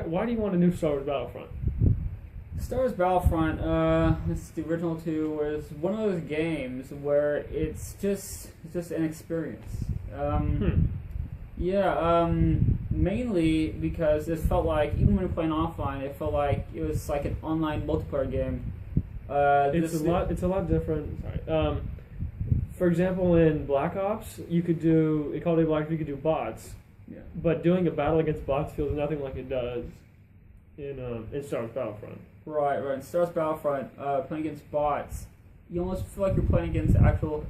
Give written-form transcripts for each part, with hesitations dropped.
Why do you want a new Star Wars Battlefront? Star Wars Battlefront, the original two, was one of those games where it's just an experience. Mainly because it felt like, even when you're playing offline, it felt like it was like an online multiplayer game. It's a lot different. Sorry. For example, in Black Ops, you could do in Call of Duty Black Ops, you could do bots. Yeah. But doing a battle against bots feels nothing like it does in Star Wars Battlefront. Right. In Star Wars Battlefront, playing against bots, you almost feel like you're playing against actual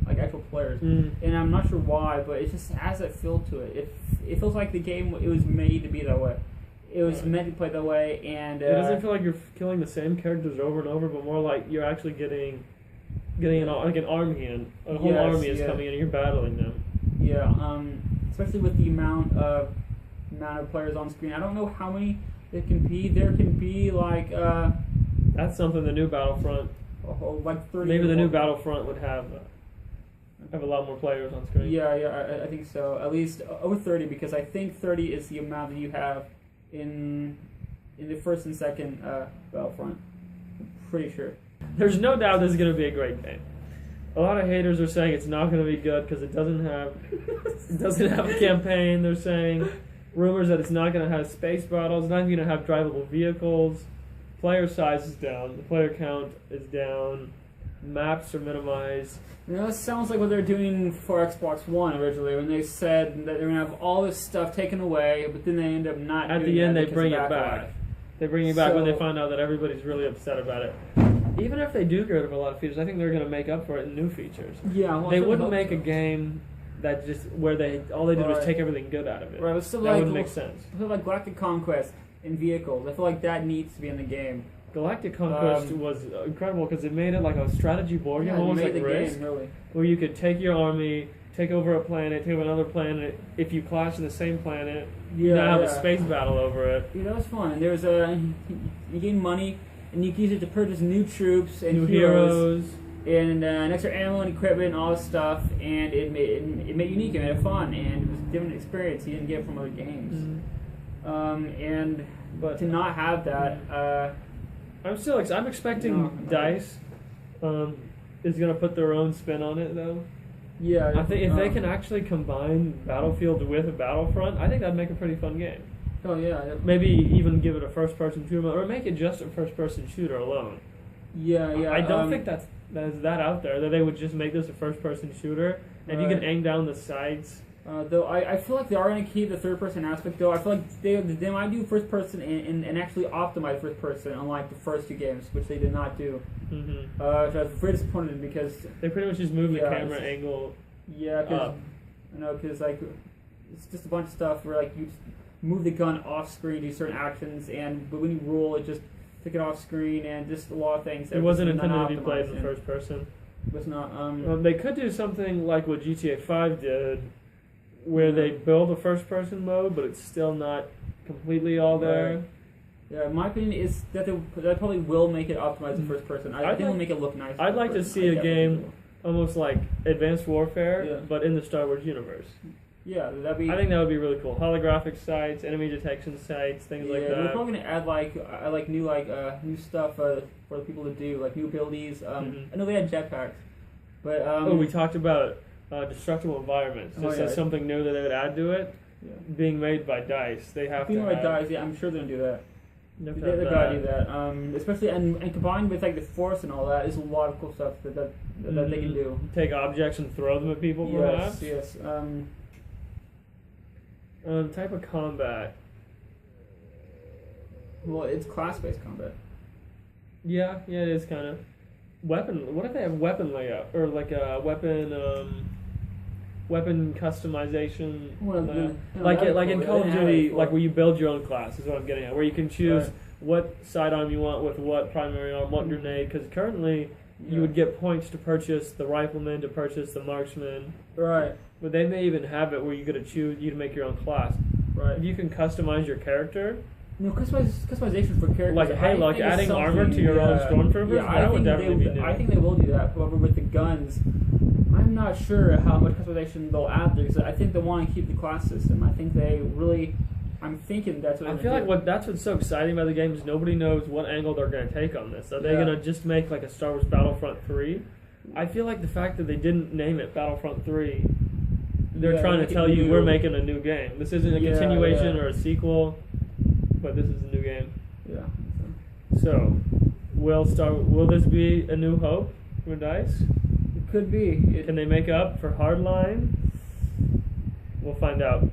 players. And I'm not sure why, but it just has that feel to it. It feels like the game, it was made to be that way. It was meant to play that way, and it doesn't feel like you're killing the same characters over and over, but more like you're actually getting an army in. A whole army is coming in and you're battling them. Yeah, especially with the amount of players on screen. I don't know how many there can be. There can be like that's something the new Battlefront. Like 30. Maybe the new Battlefront would have a lot more players on screen. Yeah, I think so. At least over 30, because I think 30 is the amount that you have in the first and second Battlefront. I'm pretty sure. There's no doubt this is going to be a great game. A lot of haters are saying it's not going to be good because it doesn't have a campaign. They're saying rumors that it's not going to have space battles, it's not going to have drivable vehicles. Player size is down. The player count is down. Maps are minimized. That sounds like what they're doing for Xbox One originally, when they said that they're going to have all this stuff taken away, but then they end up not At doing the end, that they because bring of it back. They bring it back when they find out that everybody's really upset about it. Even if they do get rid of a lot of features, I think they're going to make up for it in new features. Yeah, well, they wouldn't make a game that just where all they did was take everything good out of it. Right, it still that wouldn't make sense. I feel like Galactic Conquest in vehicles. I feel like that needs to be in the game. Galactic Conquest was incredible because it made it like a strategy board game, almost like Risk, really. Where you could take your army, take over a planet, take over another planet. If you clash in the same planet, you now have a space battle over it. Yeah, that was fun. And there was you gain money, and you can use it to purchase new troops and new heroes. And extra ammo and equipment and all this stuff, and it made it unique, and made it fun, and it was a different experience you didn't get from other games. But to not have that, I'm expecting DICE is going to put their own spin on it, though. Yeah, I think if they can actually combine Battlefield with a Battlefront, I think that'd make a pretty fun game. Oh yeah. Maybe even give it a first-person shooter, or make it just a first-person shooter alone. Yeah. I don't think that is that out there, that they would just make this a first-person shooter, and you can aim down the sights. Though I feel like they are going to keep the third-person aspect, though. I feel like they might do first-person and actually optimize first-person, unlike the first two games, which they did not do. So I was very disappointed in, because they pretty much just moved the camera angle up. Because like it's just a bunch of stuff where like you just move the gun off screen, do certain actions, but when you roll, it just took it off screen, and just a lot of things. It wasn't intended to be played in first person. It was not. They could do something like what GTA 5 did, where they build a first-person mode, but it's still not completely all there. Right. Yeah, my opinion is that they probably will make it optimized in first person. I think it'll make it look nice. I'd like to see a game almost like Advanced Warfare, but in the Star Wars universe. Yeah, that'd be. I think that would be really cool. Holographic sights, enemy detection sights, things like that. We're probably gonna add new stuff for the people to do, like new abilities. I know they had jetpacks, but we talked about destructible environments. Just as something new that they would add to it. Yeah. Being made by DICE, they have being to. Being by DICE, yeah, I'm sure they're gonna do that. They gotta do that. Especially and combined with like the Force and all that, is a lot of cool stuff that they can do. Take objects and throw them at people. Perhaps. Yes. Type of combat. Well, it's class-based combat. Yeah, it is kind of. Weapon. What if they have weapon layout or like a weapon customization? Like in Call of Duty, like where you build your own class is what I'm getting at. Where you can choose what sidearm you want with what primary arm, what grenade. Because currently you would get points to purchase the rifleman, to purchase the marksman. Right. But they may even have it where you get to choose, you can make your own class. Right. If you can customize your character. No, customization for characters. Like adding armor to your own stormtroopers. Yeah, I think they will do that. However, with the guns, I'm not sure how much customization they'll add there, because I think they want to keep the class system. I think they really I'm thinking that's what I feel like that's what's so exciting about the game is nobody knows what angle they're going to take on this. Are they going to just make like a Star Wars Battlefront 3? I feel like the fact that they didn't name it Battlefront 3, they're trying to tell you we're making a new game. This isn't a continuation or a sequel, but this is a new game. Yeah. So, will this be A New Hope for DICE? It could be. Can they make up for Hardline? We'll find out.